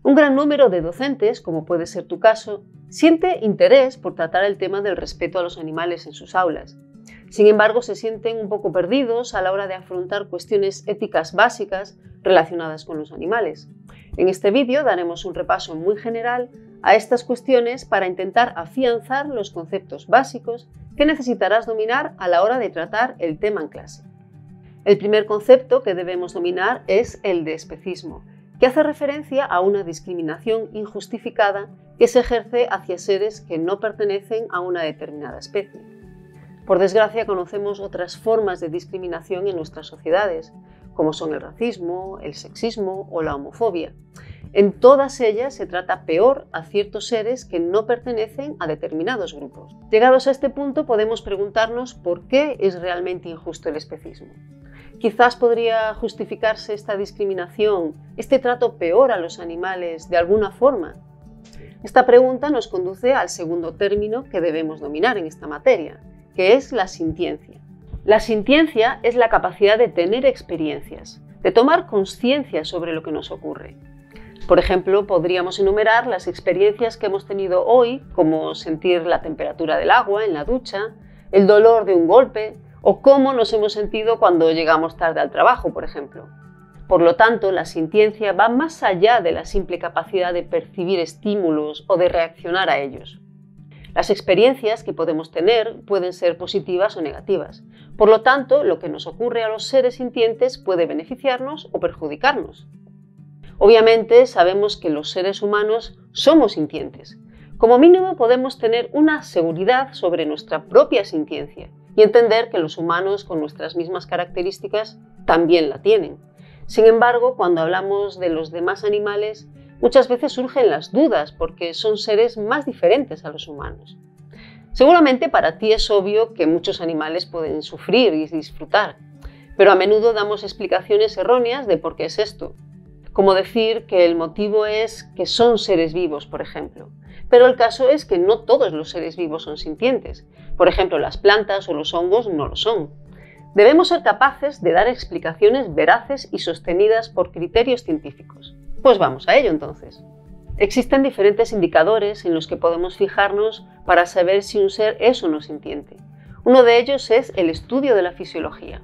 Un gran número de docentes, como puede ser tu caso, siente interés por tratar el tema del respeto a los animales en sus aulas. Sin embargo, se sienten un poco perdidos a la hora de afrontar cuestiones éticas básicas relacionadas con los animales. En este vídeo daremos un repaso muy general a estas cuestiones para intentar afianzar los conceptos básicos que necesitarás dominar a la hora de tratar el tema en clase. El primer concepto que debemos dominar es el de especismo, que hace referencia a una discriminación injustificada que se ejerce hacia seres que no pertenecen a una determinada especie. Por desgracia, conocemos otras formas de discriminación en nuestras sociedades, como son el racismo, el sexismo o la homofobia. En todas ellas se trata peor a ciertos seres que no pertenecen a determinados grupos. Llegados a este punto, podemos preguntarnos por qué es realmente injusto el especismo. Quizás podría justificarse esta discriminación, este trato peor a los animales de alguna forma. Esta pregunta nos conduce al segundo término que debemos dominar en esta materia, que es la sintiencia. La sintiencia es la capacidad de tener experiencias, de tomar conciencia sobre lo que nos ocurre. Por ejemplo, podríamos enumerar las experiencias que hemos tenido hoy, como sentir la temperatura del agua en la ducha, el dolor de un golpe, o cómo nos hemos sentido cuando llegamos tarde al trabajo, por ejemplo. Por lo tanto, la sintiencia va más allá de la simple capacidad de percibir estímulos o de reaccionar a ellos. Las experiencias que podemos tener pueden ser positivas o negativas. Por lo tanto, lo que nos ocurre a los seres sintientes puede beneficiarnos o perjudicarnos. Obviamente, sabemos que los seres humanos somos sintientes. Como mínimo, podemos tener una seguridad sobre nuestra propia sintiencia y entender que los humanos con nuestras mismas características también la tienen. Sin embargo, cuando hablamos de los demás animales, muchas veces surgen las dudas porque son seres más diferentes a los humanos. Seguramente para ti es obvio que muchos animales pueden sufrir y disfrutar, pero a menudo damos explicaciones erróneas de por qué es esto. Como decir que el motivo es que son seres vivos, por ejemplo. Pero el caso es que no todos los seres vivos son sintientes. Por ejemplo, las plantas o los hongos no lo son. Debemos ser capaces de dar explicaciones veraces y sostenidas por criterios científicos. Pues vamos a ello entonces. Existen diferentes indicadores en los que podemos fijarnos para saber si un ser es o no sintiente. Uno de ellos es el estudio de la fisiología.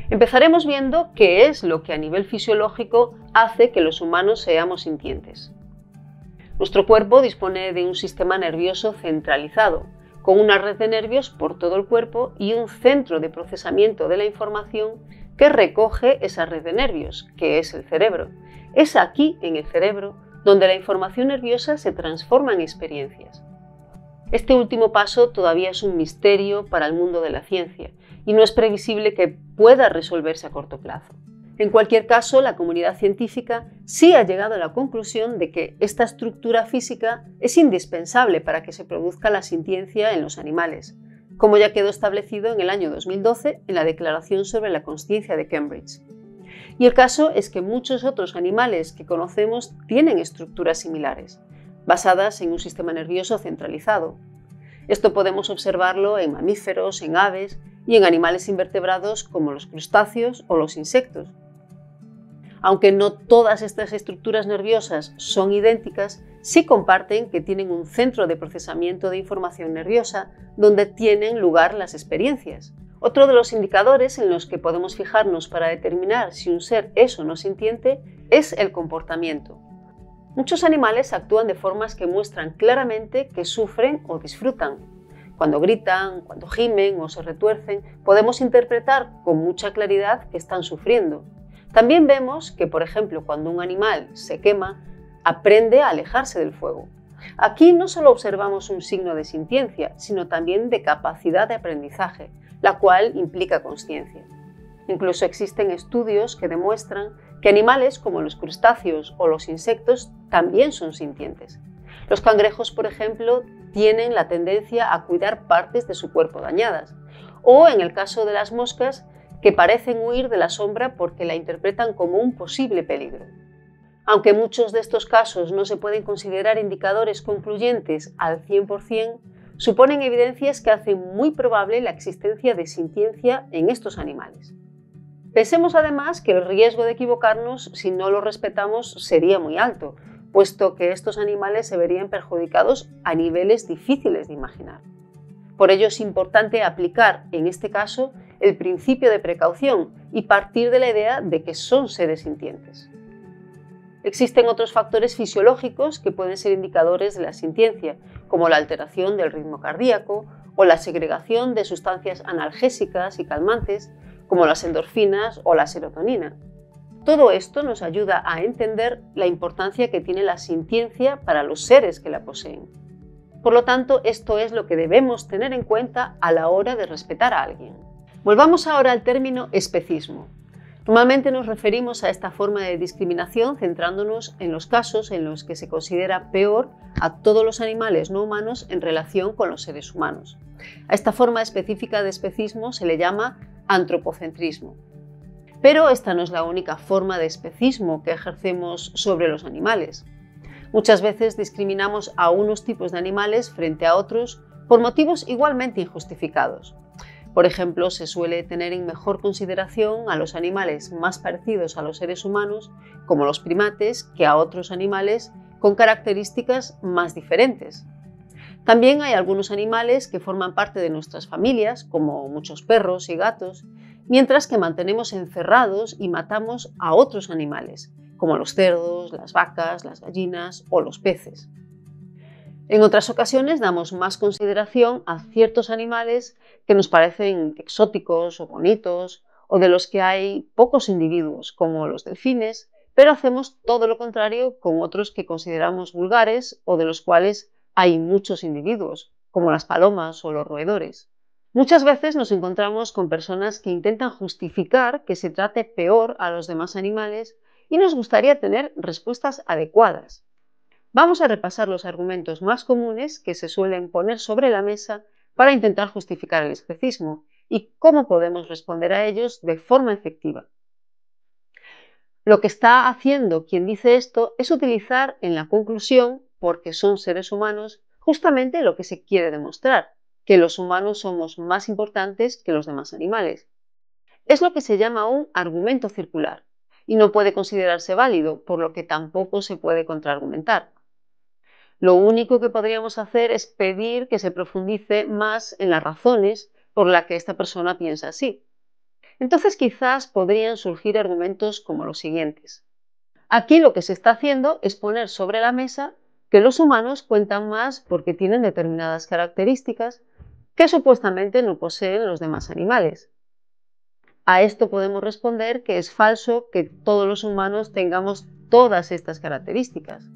Empezaremos viendo qué es lo que a nivel fisiológico hace que los humanos seamos sintientes. Nuestro cuerpo dispone de un sistema nervioso centralizado, con una red de nervios por todo el cuerpo y un centro de procesamiento de la información que recoge esa red de nervios, que es el cerebro. Es aquí, en el cerebro, donde la información nerviosa se transforma en experiencias. Este último paso todavía es un misterio para el mundo de la ciencia y no es previsible que pueda resolverse a corto plazo. En cualquier caso, la comunidad científica sí ha llegado a la conclusión de que esta estructura física es indispensable para que se produzca la sintiencia en los animales, como ya quedó establecido en el año 2012 en la Declaración sobre la Consciencia de Cambridge. Y el caso es que muchos otros animales que conocemos tienen estructuras similares, basadas en un sistema nervioso centralizado. Esto podemos observarlo en mamíferos, en aves y en animales invertebrados como los crustáceos o los insectos. Aunque no todas estas estructuras nerviosas son idénticas, sí comparten que tienen un centro de procesamiento de información nerviosa donde tienen lugar las experiencias. Otro de los indicadores en los que podemos fijarnos para determinar si un ser es o no sintiente es el comportamiento. Muchos animales actúan de formas que muestran claramente que sufren o disfrutan. Cuando gritan, cuando gimen o se retuercen, podemos interpretar con mucha claridad que están sufriendo. También vemos que, por ejemplo, cuando un animal se quema, aprende a alejarse del fuego. Aquí no solo observamos un signo de sintiencia, sino también de capacidad de aprendizaje, la cual implica consciencia. Incluso existen estudios que demuestran que animales como los crustáceos o los insectos también son sintientes. Los cangrejos, por ejemplo, tienen la tendencia a cuidar partes de su cuerpo dañadas, o en el caso de las moscas, que parecen huir de la sombra porque la interpretan como un posible peligro. Aunque muchos de estos casos no se pueden considerar indicadores concluyentes al 100%, suponen evidencias que hacen muy probable la existencia de sintiencia en estos animales. Pensemos además que el riesgo de equivocarnos si no lo respetamos sería muy alto, puesto que estos animales se verían perjudicados a niveles difíciles de imaginar. Por ello es importante aplicar, en este caso, el principio de precaución y partir de la idea de que son seres sintientes. Existen otros factores fisiológicos que pueden ser indicadores de la sintiencia, como la alteración del ritmo cardíaco o la segregación de sustancias analgésicas y calmantes, como las endorfinas o la serotonina. Todo esto nos ayuda a entender la importancia que tiene la sintiencia para los seres que la poseen. Por lo tanto, esto es lo que debemos tener en cuenta a la hora de respetar a alguien. Volvamos ahora al término especismo. Normalmente nos referimos a esta forma de discriminación centrándonos en los casos en los que se considera peor a todos los animales no humanos en relación con los seres humanos. A esta forma específica de especismo se le llama antropocentrismo. Pero esta no es la única forma de especismo que ejercemos sobre los animales. Muchas veces discriminamos a unos tipos de animales frente a otros por motivos igualmente injustificados. Por ejemplo, se suele tener en mejor consideración a los animales más parecidos a los seres humanos, como los primates, que a otros animales con características más diferentes. También hay algunos animales que forman parte de nuestras familias, como muchos perros y gatos, mientras que mantenemos encerrados y matamos a otros animales, como los cerdos, las vacas, las gallinas o los peces. En otras ocasiones damos más consideración a ciertos animales que nos parecen exóticos o bonitos, o de los que hay pocos individuos, como los delfines, pero hacemos todo lo contrario con otros que consideramos vulgares o de los cuales hay muchos individuos, como las palomas o los roedores. Muchas veces nos encontramos con personas que intentan justificar que se trate peor a los demás animales y nos gustaría tener respuestas adecuadas. Vamos a repasar los argumentos más comunes que se suelen poner sobre la mesa para intentar justificar el especismo y cómo podemos responder a ellos de forma efectiva. Lo que está haciendo quien dice esto es utilizar en la conclusión, porque son seres humanos, justamente lo que se quiere demostrar, que los humanos somos más importantes que los demás animales. Es lo que se llama un argumento circular y no puede considerarse válido, por lo que tampoco se puede contraargumentar. Lo único que podríamos hacer es pedir que se profundice más en las razones por las que esta persona piensa así. Entonces quizás podrían surgir argumentos como los siguientes. Aquí lo que se está haciendo es poner sobre la mesa que los humanos cuentan más porque tienen determinadas características que supuestamente no poseen los demás animales. A esto podemos responder que es falso que todos los humanos tengamos todas estas características.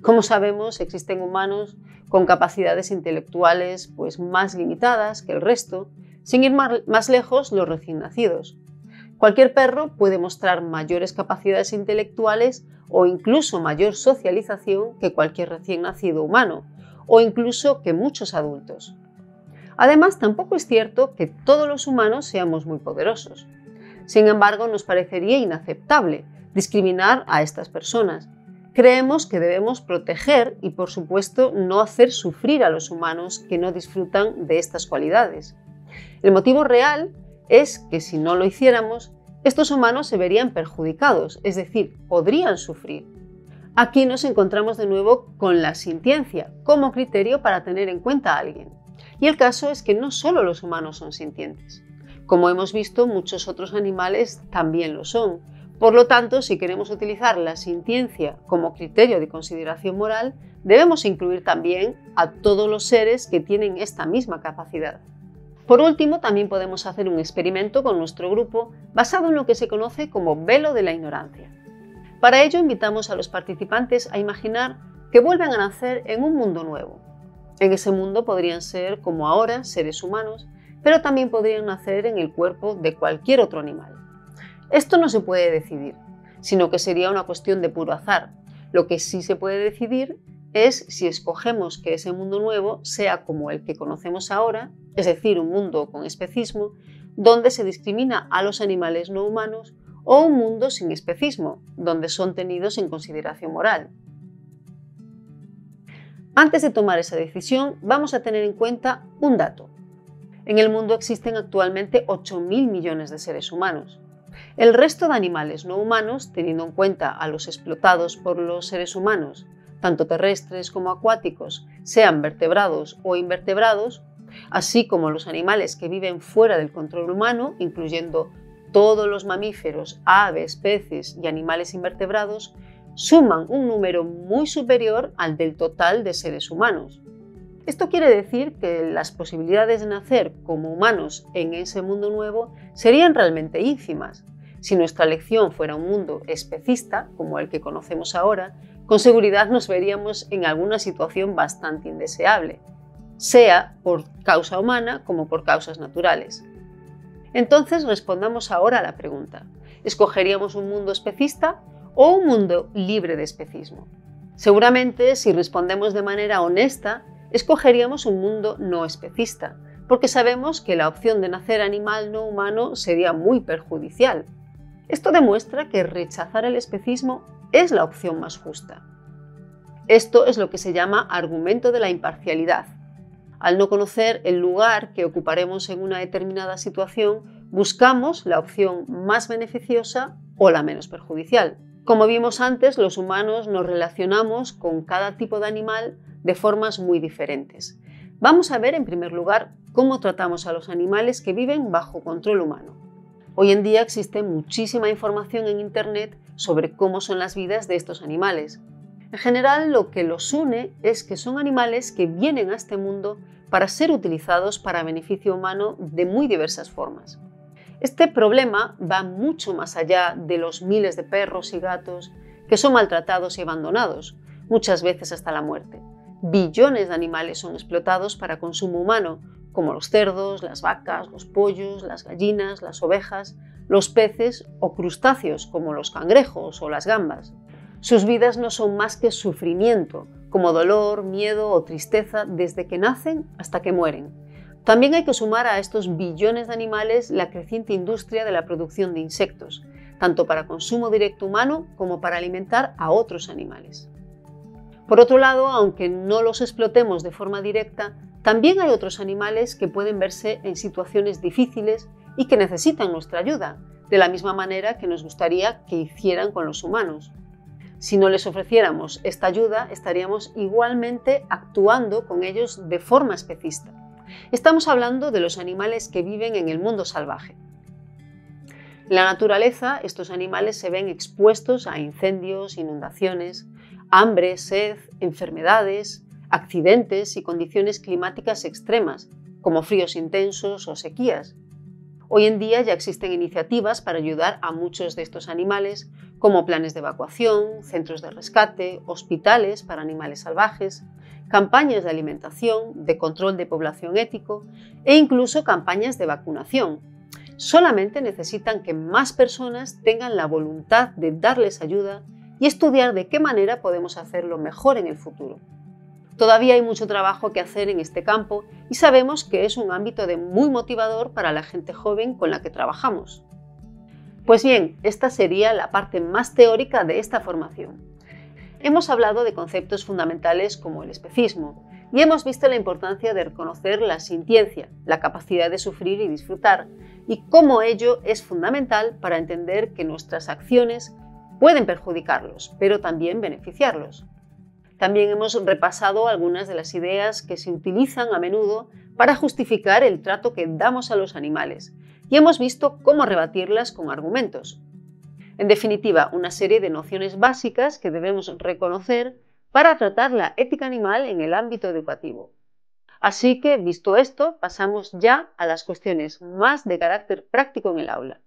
Como sabemos, existen humanos con capacidades intelectuales más limitadas que el resto, sin ir más lejos los recién nacidos. Cualquier perro puede mostrar mayores capacidades intelectuales o incluso mayor socialización que cualquier recién nacido humano, o incluso que muchos adultos. Además, tampoco es cierto que todos los humanos seamos muy poderosos. Sin embargo, nos parecería inaceptable discriminar a estas personas. Creemos que debemos proteger y, por supuesto, no hacer sufrir a los humanos que no disfrutan de estas cualidades. El motivo real es que si no lo hiciéramos, estos humanos se verían perjudicados, es decir, podrían sufrir. Aquí nos encontramos de nuevo con la sintiencia como criterio para tener en cuenta a alguien. Y el caso es que no solo los humanos son sintientes. Como hemos visto, muchos otros animales también lo son. Por lo tanto, si queremos utilizar la sintiencia como criterio de consideración moral, debemos incluir también a todos los seres que tienen esta misma capacidad. Por último, también podemos hacer un experimento con nuestro grupo basado en lo que se conoce como velo de la ignorancia. Para ello, invitamos a los participantes a imaginar que vuelven a nacer en un mundo nuevo. En ese mundo podrían ser, como ahora, seres humanos, pero también podrían nacer en el cuerpo de cualquier otro animal. Esto no se puede decidir, sino que sería una cuestión de puro azar. Lo que sí se puede decidir es si escogemos que ese mundo nuevo sea como el que conocemos ahora, es decir, un mundo con especismo, donde se discrimina a los animales no humanos, o un mundo sin especismo, donde son tenidos en consideración moral. Antes de tomar esa decisión, vamos a tener en cuenta un dato. En el mundo existen actualmente 8.000 millones de seres humanos. El resto de animales no humanos, teniendo en cuenta a los explotados por los seres humanos, tanto terrestres como acuáticos, sean vertebrados o invertebrados, así como los animales que viven fuera del control humano, incluyendo todos los mamíferos, aves, peces y animales invertebrados, suman un número muy superior al del total de seres humanos. Esto quiere decir que las posibilidades de nacer como humanos en ese mundo nuevo serían realmente ínfimas. Si nuestra elección fuera un mundo especista, como el que conocemos ahora, con seguridad nos veríamos en alguna situación bastante indeseable, sea por causa humana como por causas naturales. Entonces respondamos ahora a la pregunta: ¿escogeríamos un mundo especista o un mundo libre de especismo? Seguramente, si respondemos de manera honesta, escogeríamos un mundo no especista, porque sabemos que la opción de nacer animal no humano sería muy perjudicial. Esto demuestra que rechazar el especismo es la opción más justa. Esto es lo que se llama argumento de la imparcialidad. Al no conocer el lugar que ocuparemos en una determinada situación, buscamos la opción más beneficiosa o la menos perjudicial. Como vimos antes, los humanos nos relacionamos con cada tipo de animal de formas muy diferentes. Vamos a ver en primer lugar cómo tratamos a los animales que viven bajo control humano. Hoy en día existe muchísima información en Internet sobre cómo son las vidas de estos animales. En general, lo que los une es que son animales que vienen a este mundo para ser utilizados para beneficio humano de muy diversas formas. Este problema va mucho más allá de los miles de perros y gatos que son maltratados y abandonados, muchas veces hasta la muerte. Billones de animales son explotados para consumo humano, como los cerdos, las vacas, los pollos, las gallinas, las ovejas, los peces o crustáceos como los cangrejos o las gambas. Sus vidas no son más que sufrimiento, como dolor, miedo o tristeza desde que nacen hasta que mueren. También hay que sumar a estos billones de animales la creciente industria de la producción de insectos, tanto para consumo directo humano como para alimentar a otros animales. Por otro lado, aunque no los explotemos de forma directa, también hay otros animales que pueden verse en situaciones difíciles y que necesitan nuestra ayuda, de la misma manera que nos gustaría que hicieran con los humanos. Si no les ofreciéramos esta ayuda, estaríamos igualmente actuando con ellos de forma especista. Estamos hablando de los animales que viven en el mundo salvaje. En la naturaleza, estos animales se ven expuestos a incendios, inundaciones, hambre, sed, enfermedades, accidentes y condiciones climáticas extremas, como fríos intensos o sequías. Hoy en día ya existen iniciativas para ayudar a muchos de estos animales, como planes de evacuación, centros de rescate, hospitales para animales salvajes, campañas de alimentación, de control de población ético e incluso campañas de vacunación. Solamente necesitan que más personas tengan la voluntad de darles ayuda y estudiar de qué manera podemos hacerlo mejor en el futuro. Todavía hay mucho trabajo que hacer en este campo y sabemos que es un ámbito muy motivador para la gente joven con la que trabajamos. Pues bien, esta sería la parte más teórica de esta formación. Hemos hablado de conceptos fundamentales como el especismo y hemos visto la importancia de reconocer la sintiencia, la capacidad de sufrir y disfrutar, y cómo ello es fundamental para entender que nuestras acciones pueden perjudicarlos, pero también beneficiarlos. También hemos repasado algunas de las ideas que se utilizan a menudo para justificar el trato que damos a los animales y hemos visto cómo rebatirlas con argumentos. En definitiva, una serie de nociones básicas que debemos reconocer para tratar la ética animal en el ámbito educativo. Así que, visto esto, pasamos ya a las cuestiones más de carácter práctico en el aula.